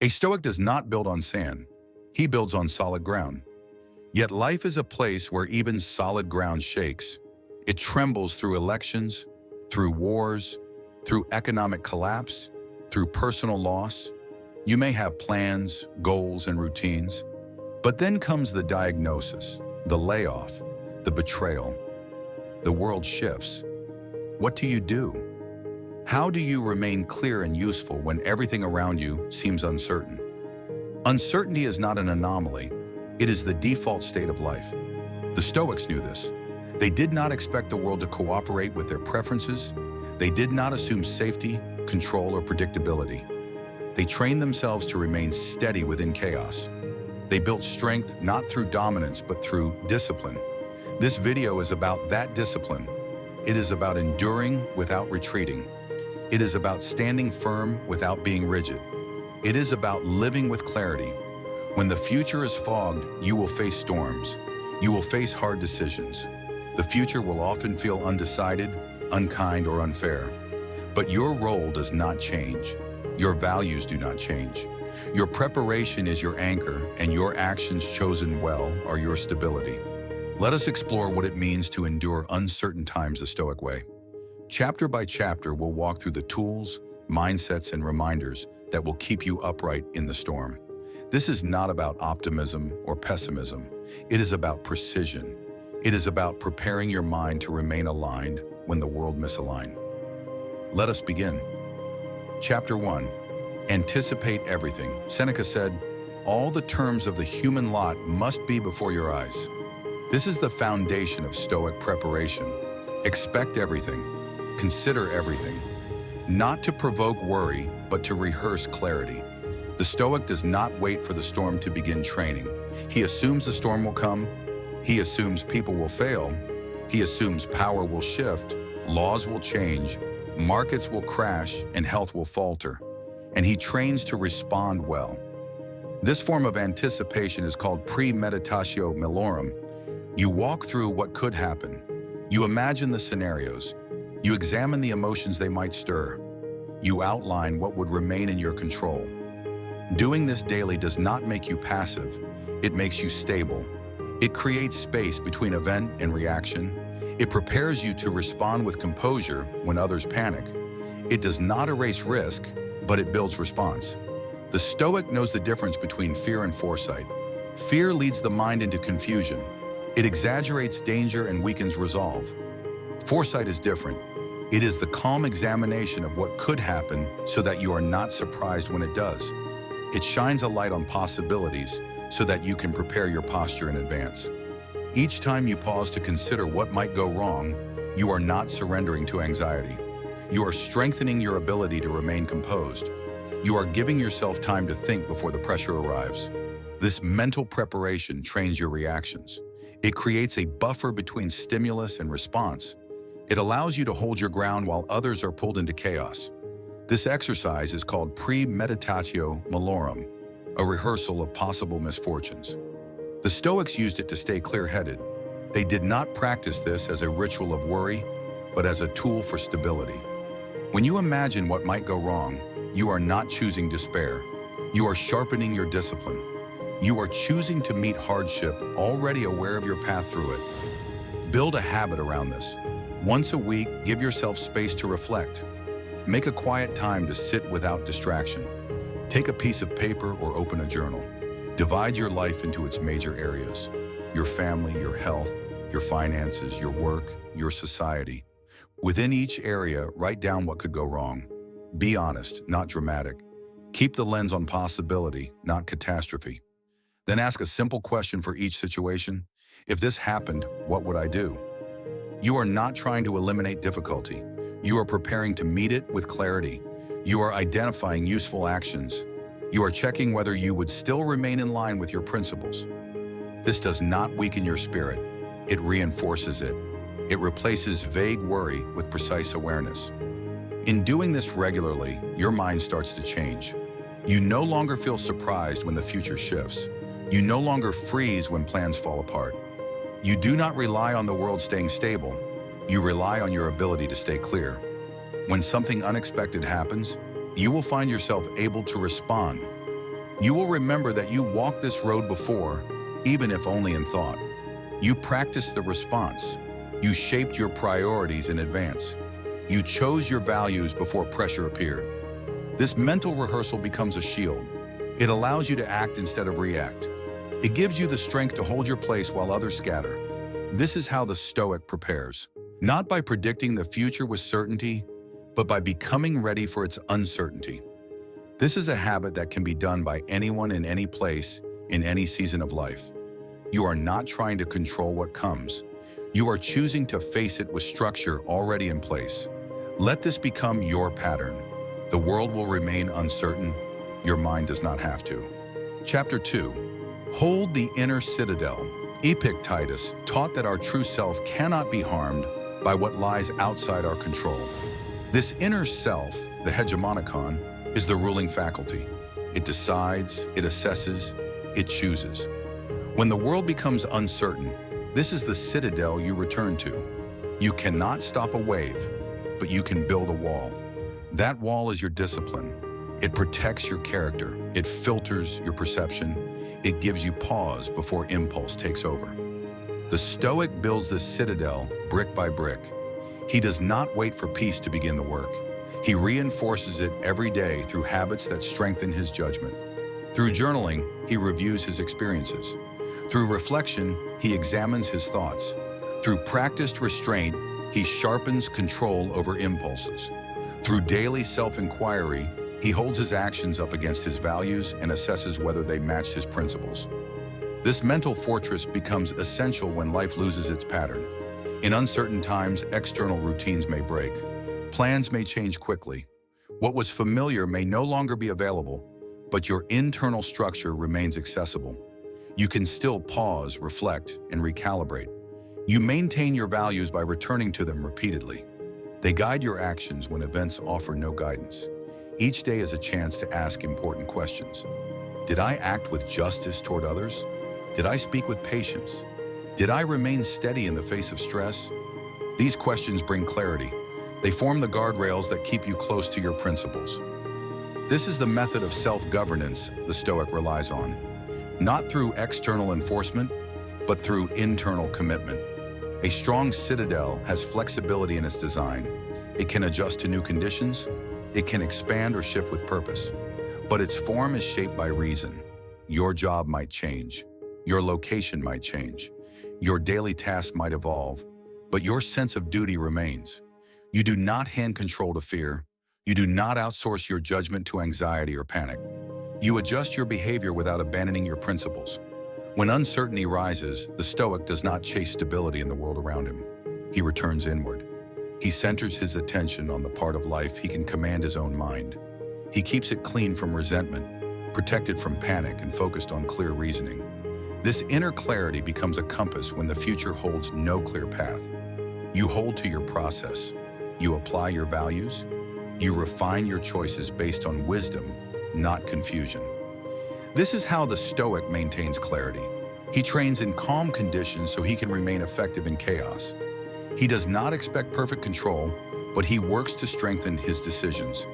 A Stoic does not build on sand. He builds on solid ground. Yet life is a place where even solid ground shakes. It trembles through elections, through wars, through economic collapse, through personal loss. You may have plans, goals, and routines, but then comes the diagnosis, the layoff, the betrayal. The world shifts. What do you do? How do you remain clear and useful when everything around you seems uncertain? Uncertainty is not an anomaly. It is the default state of life. The Stoics knew this. They did not expect the world to cooperate with their preferences. They did not assume safety, control, or predictability. They trained themselves to remain steady within chaos. They built strength not through dominance, but through discipline. This video is about that discipline. It is about enduring without retreating. It is about standing firm without being rigid. It is about living with clarity. When the future is fogged, you will face storms. You will face hard decisions. The future will often feel undecided, unkind, or unfair. But your role does not change. Your values do not change. Your preparation is your anchor, and your actions chosen well are your stability. Let us explore what it means to endure uncertain times the Stoic way. Chapter by chapter, we'll walk through the tools, mindsets, and reminders that will keep you upright in the storm. This is not about optimism or pessimism. It is about precision. It is about preparing your mind to remain aligned when the world misaligned. Let us begin. Chapter 1. Anticipate everything. Seneca said, "All the terms of the human lot must be before your eyes." This is the foundation of Stoic preparation. Expect everything. Consider everything. Not to provoke worry, but to rehearse clarity. The Stoic does not wait for the storm to begin training. He assumes the storm will come. He assumes people will fail. He assumes power will shift, laws will change, markets will crash, and health will falter. And he trains to respond well. This form of anticipation is called premeditatio malorum. You walk through what could happen. You imagine the scenarios. You examine the emotions they might stir. You outline what would remain in your control. Doing this daily does not make you passive. It makes you stable. It creates space between event and reaction. It prepares you to respond with composure when others panic. It does not erase risk, but it builds response. The Stoic knows the difference between fear and foresight. Fear leads the mind into confusion. It exaggerates danger and weakens resolve. Foresight is different. It is the calm examination of what could happen so that you are not surprised when it does. It shines a light on possibilities so that you can prepare your posture in advance. Each time you pause to consider what might go wrong, you are not surrendering to anxiety. You are strengthening your ability to remain composed. You are giving yourself time to think before the pressure arrives. This mental preparation trains your reactions. It creates a buffer between stimulus and response. It allows you to hold your ground while others are pulled into chaos. This exercise is called premeditatio malorum, a rehearsal of possible misfortunes. The Stoics used it to stay clear-headed. They did not practice this as a ritual of worry, but as a tool for stability. When you imagine what might go wrong, you are not choosing despair. You are sharpening your discipline. You are choosing to meet hardship, already aware of your path through it. Build a habit around this. Once a week, give yourself space to reflect. Make a quiet time to sit without distraction. Take a piece of paper or open a journal. Divide your life into its major areas: your family, your health, your finances, your work, your society. Within each area, write down what could go wrong. Be honest, not dramatic. Keep the lens on possibility, not catastrophe. Then ask a simple question for each situation. If this happened, what would I do? You are not trying to eliminate difficulty. You are preparing to meet it with clarity. You are identifying useful actions. You are checking whether you would still remain in line with your principles. This does not weaken your spirit. It reinforces it. It replaces vague worry with precise awareness. In doing this regularly, your mind starts to change. You no longer feel surprised when the future shifts. You no longer freeze when plans fall apart. You do not rely on the world staying stable. You rely on your ability to stay clear. When something unexpected happens, you will find yourself able to respond. You will remember that you walked this road before, even if only in thought. You practiced the response. You shaped your priorities in advance. You chose your values before pressure appeared. This mental rehearsal becomes a shield. It allows you to act instead of react. It gives you the strength to hold your place while others scatter. This is how the Stoic prepares. Not by predicting the future with certainty, but by becoming ready for its uncertainty. This is a habit that can be done by anyone in any place, in any season of life. You are not trying to control what comes. You are choosing to face it with structure already in place. Let this become your pattern. The world will remain uncertain. Your mind does not have to. Chapter 2. Hold the inner citadel. Epictetus taught that our true self cannot be harmed by what lies outside our control. This inner self, the hegemonikon, is the ruling faculty. It decides, it assesses, it chooses. When the world becomes uncertain, this is the citadel you return to. You cannot stop a wave, but you can build a wall. That wall is your discipline. It protects your character. It filters your perception. It gives you pause before impulse takes over. The Stoic builds this citadel brick by brick. He does not wait for peace to begin the work. He reinforces it every day through habits that strengthen his judgment. Through journaling, he reviews his experiences. Through reflection, he examines his thoughts. Through practiced restraint, he sharpens control over impulses. Through daily self-inquiry, he holds his actions up against his values and assesses whether they match his principles. This mental fortress becomes essential when life loses its pattern. In uncertain times, external routines may break. Plans may change quickly. What was familiar may no longer be available, but your internal structure remains accessible. You can still pause, reflect, and recalibrate. You maintain your values by returning to them repeatedly. They guide your actions when events offer no guidance. Each day is a chance to ask important questions. Did I act with justice toward others? Did I speak with patience? Did I remain steady in the face of stress? These questions bring clarity. They form the guardrails that keep you close to your principles. This is the method of self-governance the Stoic relies on. Not through external enforcement, but through internal commitment. A strong citadel has flexibility in its design. It can adjust to new conditions. It can expand or shift with purpose. But its form is shaped by reason. Your job might change. Your location might change. Your daily tasks might evolve, but your sense of duty remains. You do not hand control to fear. You do not outsource your judgment to anxiety or panic. You adjust your behavior without abandoning your principles. When uncertainty rises, the Stoic does not chase stability in the world around him. He returns inward. He centers his attention on the part of life he can command his own mind. He keeps it clean from resentment, protected from panic, and focused on clear reasoning. This inner clarity becomes a compass when the future holds no clear path. You hold to your process. You apply your values. You refine your choices based on wisdom, not confusion. This is how the Stoic maintains clarity. He trains in calm conditions so he can remain effective in chaos. He does not expect perfect control, but he works to strengthen his decisions.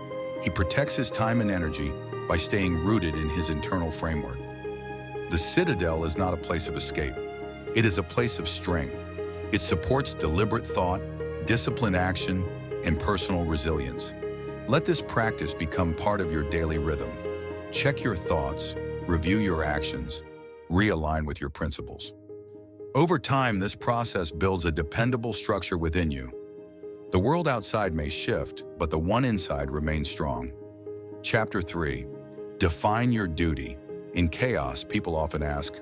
He protects his time and energy by staying rooted in his internal framework. The citadel is not a place of escape. It is a place of strength. It supports deliberate thought, disciplined action, and personal resilience. Let this practice become part of your daily rhythm. Check your thoughts, review your actions, realign with your principles. Over time, this process builds a dependable structure within you. The world outside may shift, but the one inside remains strong. Chapter 3. Define your duty. In chaos, people often ask,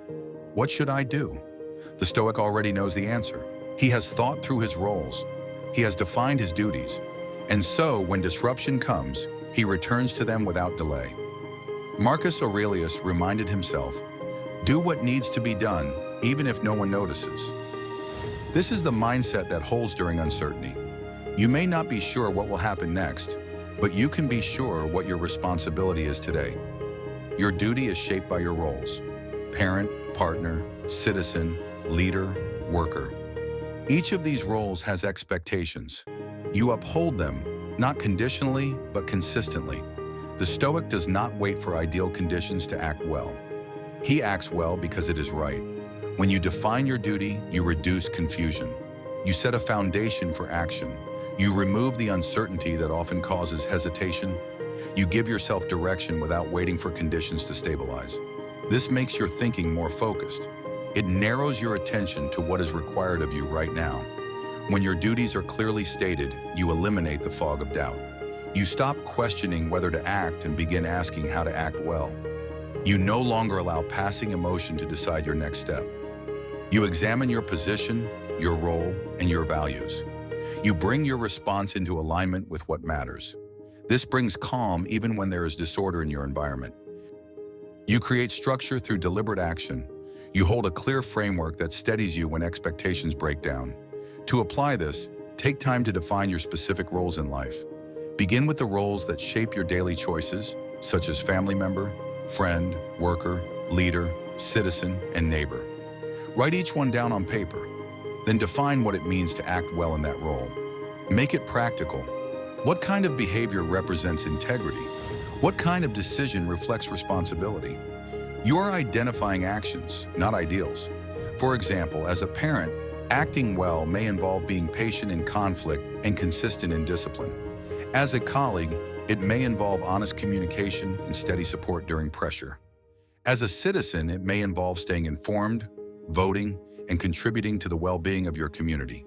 "What should I do?" The Stoic already knows the answer. He has thought through his roles. He has defined his duties. And so, when disruption comes, he returns to them without delay. Marcus Aurelius reminded himself, "Do what needs to be done, even if no one notices." This is the mindset that holds during uncertainty. You may not be sure what will happen next, but you can be sure what your responsibility is today. Your duty is shaped by your roles: parent, partner, citizen, leader, worker. Each of these roles has expectations. You uphold them, not conditionally, but consistently. The Stoic does not wait for ideal conditions to act well. He acts well because it is right. When you define your duty, you reduce confusion. You set a foundation for action. You remove the uncertainty that often causes hesitation. You give yourself direction without waiting for conditions to stabilize. This makes your thinking more focused. It narrows your attention to what is required of you right now. When your duties are clearly stated, you eliminate the fog of doubt. You stop questioning whether to act and begin asking how to act well. You no longer allow passing emotion to decide your next step. You examine your position, your role, and your values. You bring your response into alignment with what matters. This brings calm even when there is disorder in your environment. You create structure through deliberate action. You hold a clear framework that steadies you when expectations break down. To apply this, take time to define your specific roles in life. Begin with the roles that shape your daily choices, such as family member, friend, worker, leader, citizen, and neighbor. Write each one down on paper. Then define what it means to act well in that role. Make it practical. What kind of behavior represents integrity? What kind of decision reflects responsibility? You are identifying actions, not ideals. For example, as a parent, acting well may involve being patient in conflict and consistent in discipline. As a colleague, it may involve honest communication and steady support during pressure. As a citizen, it may involve staying informed, voting, and contributing to the well-being of your community.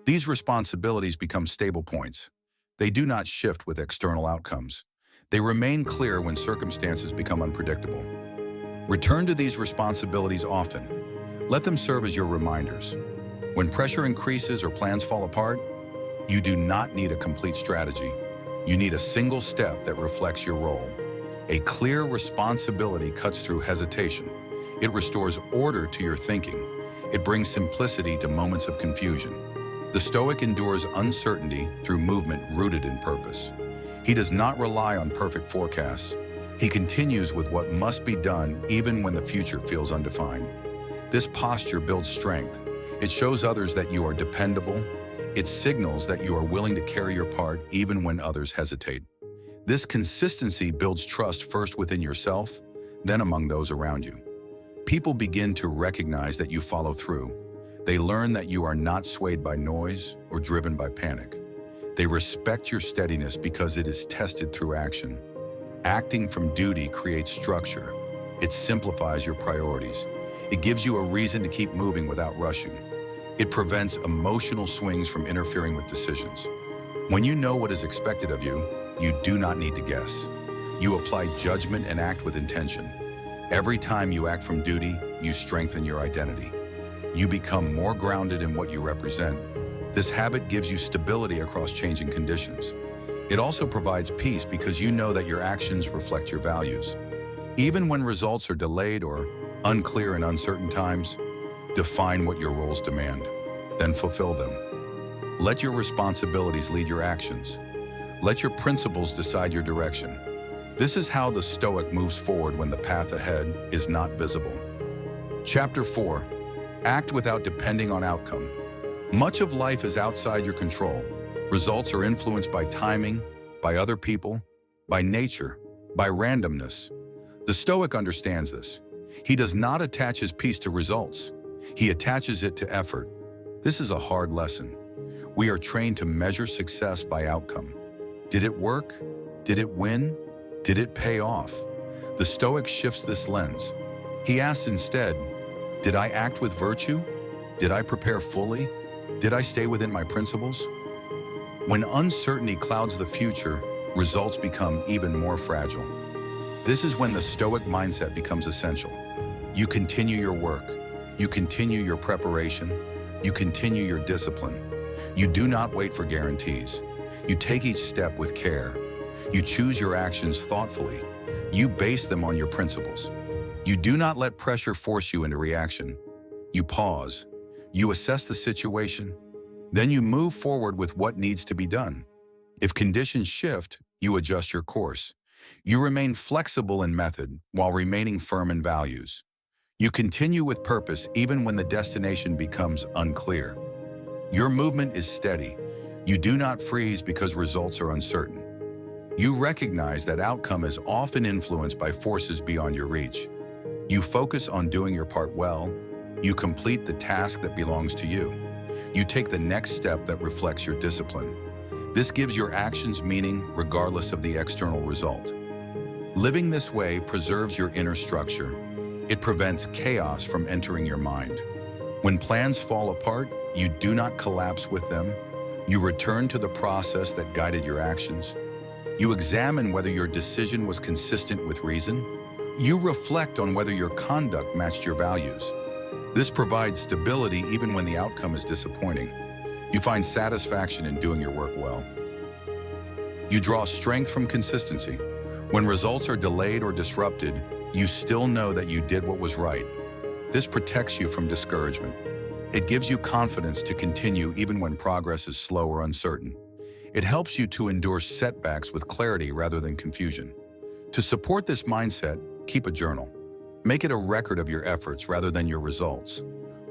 These responsibilities become stable points. They do not shift with external outcomes. They remain clear when circumstances become unpredictable. Return to these responsibilities often. Let them serve as your reminders. When pressure increases or plans fall apart, you do not need a complete strategy. You need a single step that reflects your role. A clear responsibility cuts through hesitation. It restores order to your thinking. It brings simplicity to moments of confusion. The Stoic endures uncertainty through movement rooted in purpose. He does not rely on perfect forecasts. He continues with what must be done even when the future feels undefined. This posture builds strength. It shows others that you are dependable. It signals that you are willing to carry your part even when others hesitate. This consistency builds trust first within yourself, then among those around you. People begin to recognize that you follow through. They learn that you are not swayed by noise or driven by panic. They respect your steadiness because it is tested through action. Acting from duty creates structure. It simplifies your priorities. It gives you a reason to keep moving without rushing. It prevents emotional swings from interfering with decisions. When you know what is expected of you, you do not need to guess. You apply judgment and act with intention. Every time you act from duty, you strengthen your identity. You become more grounded in what you represent. This habit gives you stability across changing conditions. It also provides peace because you know that your actions reflect your values. Even when results are delayed or unclear in uncertain times, define what your roles demand, then fulfill them. Let your responsibilities lead your actions. Let your principles decide your direction. This is how the Stoic moves forward when the path ahead is not visible. Chapter 4. Act without depending on outcome. Much of life is outside your control. Results are influenced by timing, by other people, by nature, by randomness. The Stoic understands this. He does not attach his peace to results. He attaches it to effort. This is a hard lesson. We are trained to measure success by outcome. Did it work? Did it win? Did it pay off? The Stoic shifts this lens. He asks instead, did I act with virtue? Did I prepare fully? Did I stay within my principles? When uncertainty clouds the future, results become even more fragile. This is when the Stoic mindset becomes essential. You continue your work. You continue your preparation. You continue your discipline. You do not wait for guarantees. You take each step with care. You choose your actions thoughtfully. You base them on your principles. You do not let pressure force you into reaction. You pause. You assess the situation. Then you move forward with what needs to be done. If conditions shift, you adjust your course. You remain flexible in method while remaining firm in values. You continue with purpose even when the destination becomes unclear. Your movement is steady. You do not freeze because results are uncertain. You recognize that outcome is often influenced by forces beyond your reach. You focus on doing your part well. You complete the task that belongs to you. You take the next step that reflects your discipline. This gives your actions meaning regardless of the external result. Living this way preserves your inner structure. It prevents chaos from entering your mind. When plans fall apart, you do not collapse with them. You return to the process that guided your actions. You examine whether your decision was consistent with reason. You reflect on whether your conduct matched your values. This provides stability even when the outcome is disappointing. You find satisfaction in doing your work well. You draw strength from consistency. When results are delayed or disrupted, you still know that you did what was right. This protects you from discouragement. It gives you confidence to continue even when progress is slow or uncertain. It helps you to endure setbacks with clarity rather than confusion. To support this mindset, keep a journal. Make it a record of your efforts rather than your results.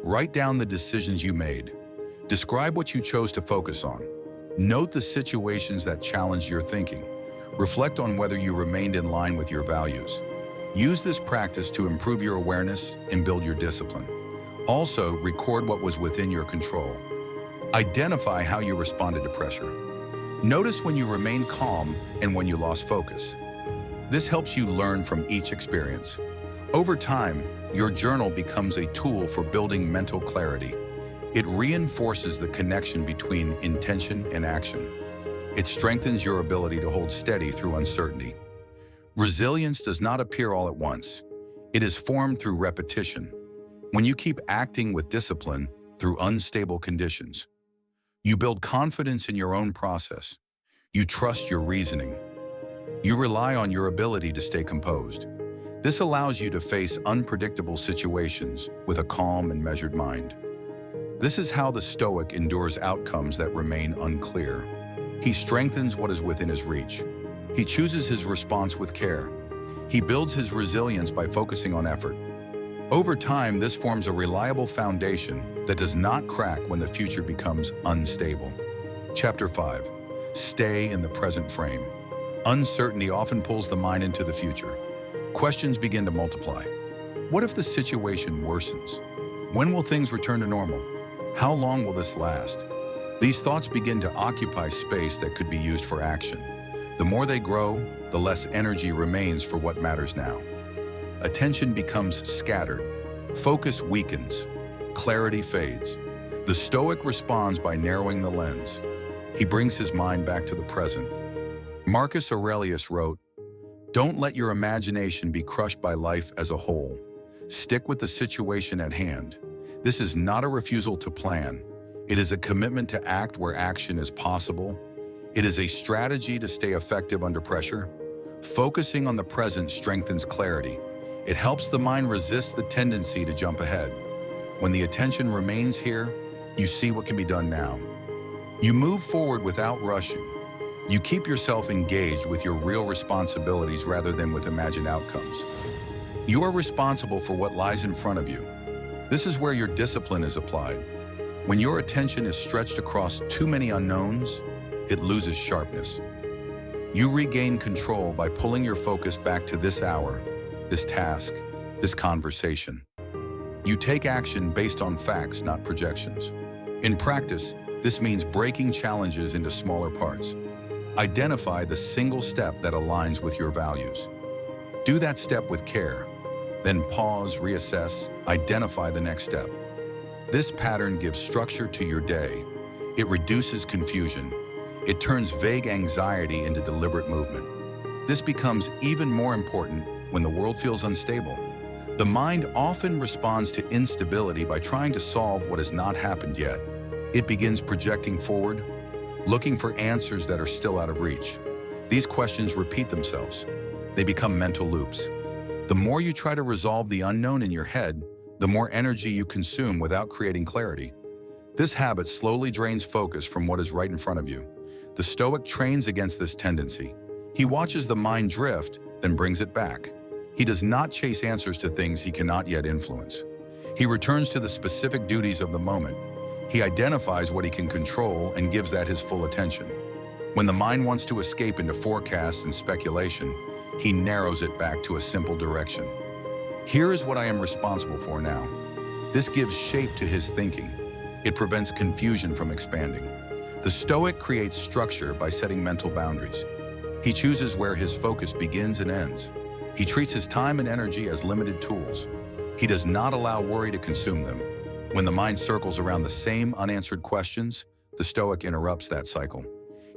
Write down the decisions you made. Describe what you chose to focus on. Note the situations that challenged your thinking. Reflect on whether you remained in line with your values. Use this practice to improve your awareness and build your discipline. Also, record what was within your control. Identify how you responded to pressure. Notice when you remained calm and when you lost focus. This helps you learn from each experience. Over time, your journal becomes a tool for building mental clarity. It reinforces the connection between intention and action. It strengthens your ability to hold steady through uncertainty. Resilience does not appear all at once. It is formed through repetition. When you keep acting with discipline through unstable conditions, you build confidence in your own process. You trust your reasoning. You rely on your ability to stay composed. This allows you to face unpredictable situations with a calm and measured mind. This is how the Stoic endures outcomes that remain unclear. He strengthens what is within his reach. He chooses his response with care. He builds his resilience by focusing on effort. Over time, this forms a reliable foundation that does not crack when the future becomes unstable. Chapter 5. Stay in the present frame. Uncertainty often pulls the mind into the future. Questions begin to multiply. What if the situation worsens? When will things return to normal? How long will this last? These thoughts begin to occupy space that could be used for action. The more they grow, the less energy remains for what matters now. Attention becomes scattered. Focus weakens. Clarity fades. The Stoic responds by narrowing the lens. He brings his mind back to the present. Marcus Aurelius wrote, "Don't let your imagination be crushed by life as a whole. Stick with the situation at hand." This is not a refusal to plan. It is a commitment to act where action is possible. It is a strategy to stay effective under pressure. Focusing on the present strengthens clarity. It helps the mind resist the tendency to jump ahead. When the attention remains here, you see what can be done now. You move forward without rushing. You keep yourself engaged with your real responsibilities rather than with imagined outcomes. You are responsible for what lies in front of you. This is where your discipline is applied. When your attention is stretched across too many unknowns, it loses sharpness. You regain control by pulling your focus back to this hour, this task, this conversation. You take action based on facts, not projections. In practice, this means breaking challenges into smaller parts. Identify the single step that aligns with your values. Do that step with care. Then pause, reassess, identify the next step. This pattern gives structure to your day. It reduces confusion. It turns vague anxiety into deliberate movement. This becomes even more important when the world feels unstable. The mind often responds to instability by trying to solve what has not happened yet. It begins projecting forward, looking for answers that are still out of reach. These questions repeat themselves. They become mental loops. The more you try to resolve the unknown in your head, the more energy you consume without creating clarity. This habit slowly drains focus from what is right in front of you. The Stoic trains against this tendency. He watches the mind drift, then brings it back. He does not chase answers to things he cannot yet influence. He returns to the specific duties of the moment. He identifies what he can control and gives that his full attention. When the mind wants to escape into forecasts and speculation, he narrows it back to a simple direction. Here is what I am responsible for now. This gives shape to his thinking. It prevents confusion from expanding. The Stoic creates structure by setting mental boundaries. He chooses where his focus begins and ends. He treats his time and energy as limited tools. He does not allow worry to consume them. When the mind circles around the same unanswered questions, the Stoic interrupts that cycle.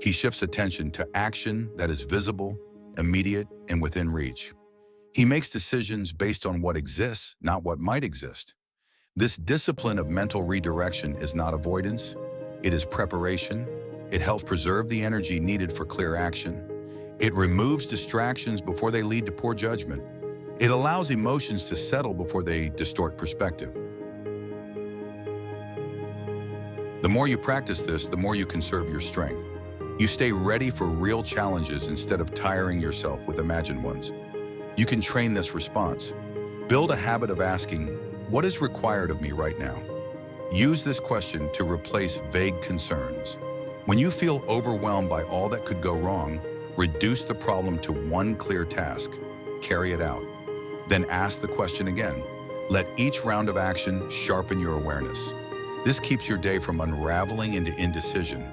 He shifts attention to action that is visible, immediate, and within reach. He makes decisions based on what exists, not what might exist. This discipline of mental redirection is not avoidance. It is preparation. It helps preserve the energy needed for clear action. It removes distractions before they lead to poor judgment. It allows emotions to settle before they distort perspective. The more you practice this, the more you conserve your strength. You stay ready for real challenges instead of tiring yourself with imagined ones. You can train this response. Build a habit of asking, what is required of me right now? Use this question to replace vague concerns. When you feel overwhelmed by all that could go wrong, reduce the problem to one clear task. Carry it out. Then ask the question again. Let each round of action sharpen your awareness. This keeps your day from unraveling into indecision.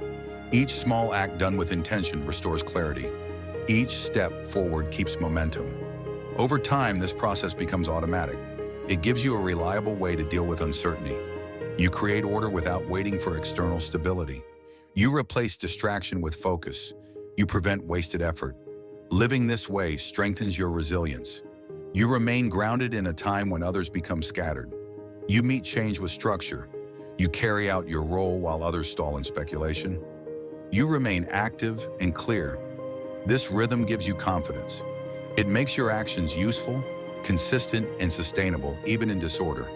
Each small act done with intention restores clarity. Each step forward keeps momentum. Over time, this process becomes automatic. It gives you a reliable way to deal with uncertainty. You create order without waiting for external stability. You replace distraction with focus. You prevent wasted effort. Living this way strengthens your resilience. You remain grounded in a time when others become scattered. You meet change with structure. You carry out your role while others stall in speculation. You remain active and clear. This rhythm gives you confidence. It makes your actions useful, consistent, and sustainable, even in disorder.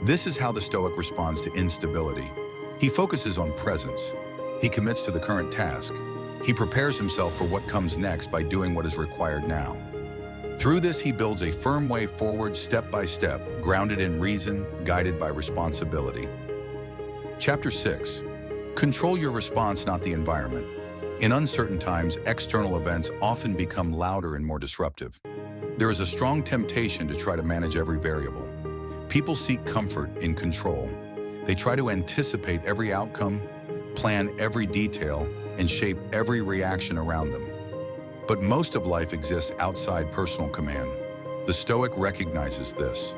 This is how the Stoic responds to instability. He focuses on presence. He commits to the current task. He prepares himself for what comes next by doing what is required now. Through this, he builds a firm way forward step by step, grounded in reason, guided by responsibility. Chapter 6. Control your response, not the environment. In uncertain times, external events often become louder and more disruptive. There is a strong temptation to try to manage every variable. People seek comfort in control. They try to anticipate every outcome, plan every detail, and shape every reaction around them. But most of life exists outside personal command. The Stoic recognizes this.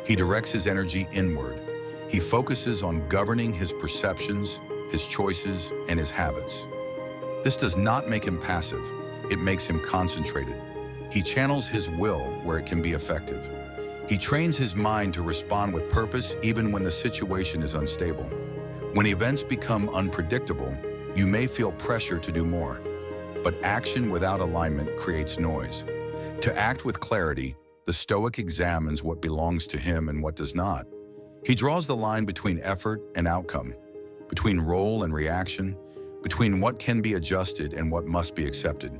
He directs his energy inward. He focuses on governing his perceptions, his choices, and his habits. This does not make him passive. It makes him concentrated. He channels his will where it can be effective. He trains his mind to respond with purpose even when the situation is unstable. When events become unpredictable, you may feel pressure to do more. But action without alignment creates noise. To act with clarity, the Stoic examines what belongs to him and what does not. He draws the line between effort and outcome, between role and reaction, between what can be adjusted and what must be accepted.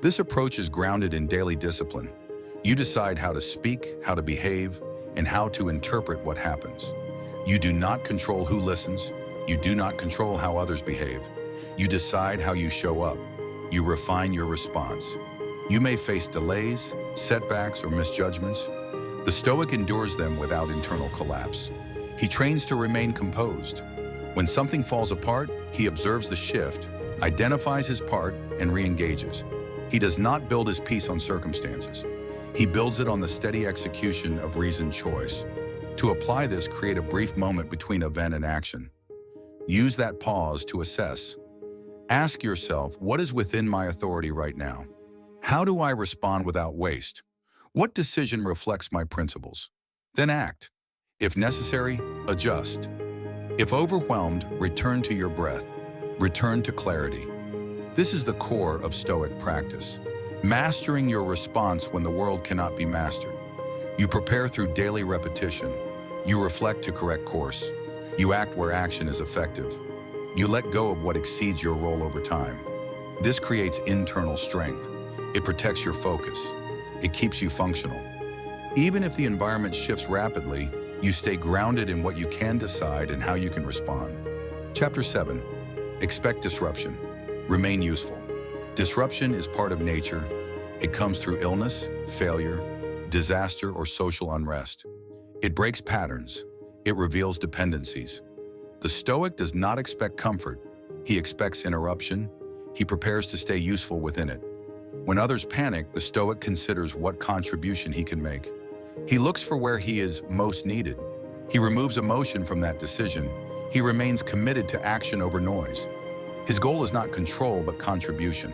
This approach is grounded in daily discipline. You decide how to speak, how to behave, and how to interpret what happens. You do not control who listens. You do not control how others behave. You decide how you show up. You refine your response. You may face delays, setbacks, or misjudgments. The Stoic endures them without internal collapse. He trains to remain composed. When something falls apart, he observes the shift, identifies his part, and re-engages. He does not build his peace on circumstances. He builds it on the steady execution of reasoned choice. To apply this, create a brief moment between event and action. Use that pause to assess. Ask yourself, what is within my authority right now? How do I respond without waste? What decision reflects my principles? Then act. If necessary, adjust. If overwhelmed, return to your breath. Return to clarity. This is the core of Stoic practice. Mastering your response when the world cannot be mastered. You prepare through daily repetition. You reflect to correct course. You act where action is effective. You let go of what exceeds your role over time. This creates internal strength. It protects your focus. It keeps you functional. Even if the environment shifts rapidly, you stay grounded in what you can decide and how you can respond. Chapter 7. Expect disruption. Remain useful. Disruption is part of nature. It comes through illness, failure, disaster, or social unrest. It breaks patterns. It reveals dependencies. The Stoic does not expect comfort. He expects interruption. He prepares to stay useful within it. When others panic, the Stoic considers what contribution he can make. He looks for where he is most needed. He removes emotion from that decision. He remains committed to action over noise. His goal is not control, but contribution.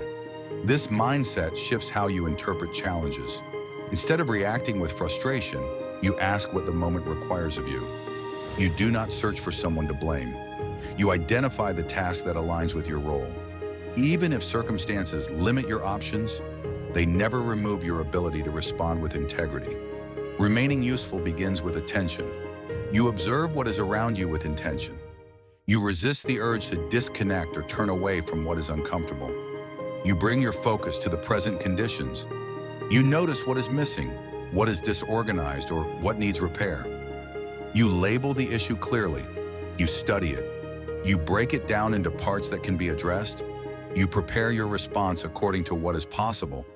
This mindset shifts how you interpret challenges. Instead of reacting with frustration, you ask what the moment requires of you. You do not search for someone to blame. You identify the task that aligns with your role. Even if circumstances limit your options, they never remove your ability to respond with integrity. Remaining useful begins with attention. You observe what is around you with intention. You resist the urge to disconnect or turn away from what is uncomfortable. You bring your focus to the present conditions. You notice what is missing, what is disorganized, or what needs repair. You label the issue clearly. You study it. You break it down into parts that can be addressed. You prepare your response according to what is possible